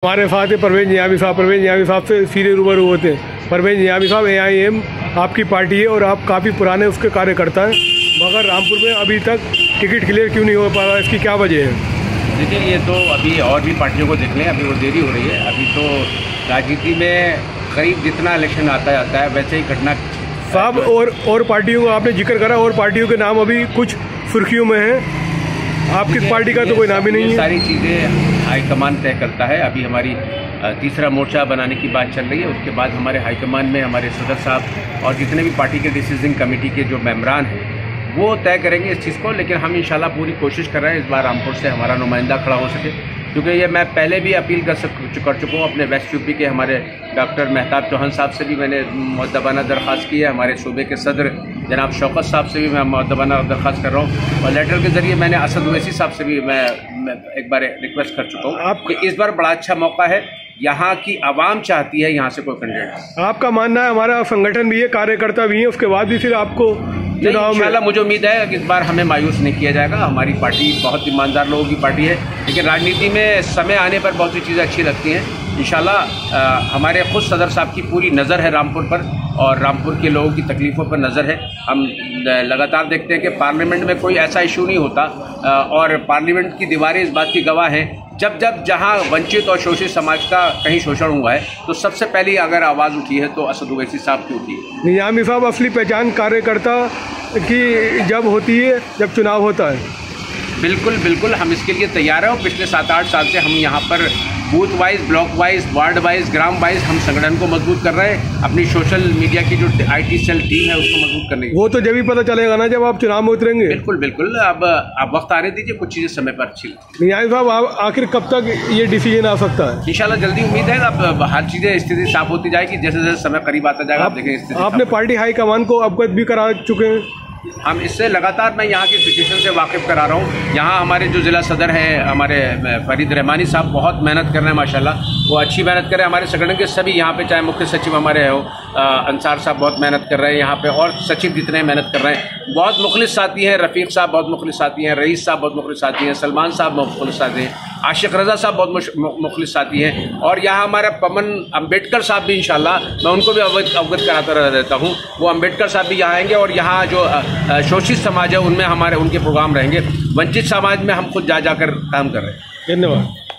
हमारे साथ है परवेज नियामी साहब से सीधे रूबरू होते हैं। परवेज नियामी साहब AIM आपकी पार्टी है और आप काफ़ी पुराने उसके कार्यकर्ता हैं, मगर रामपुर में अभी तक टिकट क्लियर क्यों नहीं हो पा रहा, इसकी क्या वजह है? देखिए, ये तो अभी और भी पार्टियों को देख लें, अभी वो देरी हो रही है। अभी तो राजनीति में करीब जितना इलेक्शन आता है वैसे ही घटना साहब और पार्टियों का आपने जिक्र करा, और पार्टियों के नाम अभी कुछ सुर्खियों में हैं, आपकी पार्टी का तो कोई नाम ही नहीं है। सारी चीज़ें हाईकमान तय करता है। अभी हमारी तीसरा मोर्चा बनाने की बात चल रही है, उसके बाद हमारे हाईकमान में हमारे सदर साहब और जितने भी पार्टी के डिसीजन कमेटी के जो मेंबरान हैं वो तय करेंगे इस चीज़ को। लेकिन हम इंशाल्लाह पूरी कोशिश कर रहे हैं इस बार रामपुर से हमारा नुमाइंदा खड़ा हो सके, क्योंकि ये मैं पहले भी अपील कर चुका हूँ। अपने वेस्ट यूपी के हमारे डॉक्टर मेहताब चौहान साहब से भी मैंने मुअद्दबाना दरख्वास्त की है, हमारे सूबे के सदर जनाब शौकत साहब से भी मैं मुअद्दबाना दरख्वास्त कर रहा हूँ, और लेटर के ज़रिए मैंने असद ओवैसी साहब से भी मैं एक बार रिक्वेस्ट कर चुका हूँ कि इस बार बड़ा अच्छा मौका है, यहाँ की आवाम चाहती है यहाँ से कोई कैंडिडेट। आपका मानना है हमारा संगठन भी है, कार्यकर्ता भी है, उसके बाद भी फिर आपको इंशाल्लाह मुझे उम्मीद है कि इस बार हमें मायूस नहीं किया जाएगा। हमारी पार्टी बहुत ईमानदार लोगों की पार्टी है, लेकिन राजनीति में समय आने पर बहुत सी चीज़ें अच्छी लगती हैं। इंशाल्लाह हमारे खुद सदर साहब की पूरी नज़र है रामपुर पर, और रामपुर के लोगों की तकलीफ़ों पर नज़र है। हम लगातार देखते हैं कि पार्लियामेंट में कोई ऐसा इशू नहीं होता, और पार्लियामेंट की दीवारें इस बात की गवाह हैं। जब जहाँ वंचित और शोषित समाज का कहीं शोषण हुआ है तो सबसे पहली अगर आवाज़ उठी है तो असद ओवैसी साहब की उठी है। नियामी साहब, असली पहचान कार्यकर्ता की जब होती है जब चुनाव होता है। बिल्कुल हम इसके लिए तैयार हैं, और पिछले 7-8 साल से हम यहाँ पर booth wise, block wise, ward wise, ग्राम वाइज हम संगठन को मजबूत कर रहे हैं। अपनी सोशल मीडिया की जो IT सेल टीम है उसको मजबूत करने की। वो तो जब ही पता चलेगा ना जब आप चुनाव में उतरेंगे। बिल्कुल अब आप वक्त आने दीजिए, कुछ चीज़ें समय पर अच्छी। नियामी साहब, आप आखिर कब तक ये डिसीजन आ सकता है? इंशाल्लाह जल्दी उम्मीद है। अब हर चीज़ें स्थिति साफ होती जाएगी, जैसे जैसे समय करीब आता जाएगा आप देखेंगे स्थिति। आपने पार्टी हाईकमान को अवगत भी करा चुके हैं? हम इससे लगातार मैं यहाँ की सिचुएशन से वाकिफ़ करा रहा हूँ। यहाँ हमारे जो ज़िला सदर हैं हमारे फरीद रहमानी साहब बहुत मेहनत कर रहे हैं माशाल्लाह, वो अच्छी मेहनत कर रहे हैं। हमारे संगठन के सभी यहाँ पे, चाहे मुख्य सचिव हमारे हो अंसार साहब बहुत मेहनत कर रहे हैं यहाँ पे, और सचिव जितने मेहनत कर रहे हैं। बहुत मुखलिस साथी हैं, रफ़ीक साहब बहुत मुखलिस साथी हैं, रईस साहब बहुत मुखलिस साथी हैं, सलमान साहब बहुत मुखलिस साथी हैं, आशिक रज़ा साहब बहुत मुखलिस साथी हैं, और यहाँ हमारा पवन अम्बेडकर साहब भी इंशाल्लाह मैं उनको भी अवगत कराता रहता हूँ। वो अम्बेडकर साहब भी यहाँ आएंगे, और यहाँ जो शोषित समाज है उनमें उनके प्रोग्राम रहेंगे। वंचित समाज में हम खुद जाकर काम कर रहे हैं। धन्यवाद।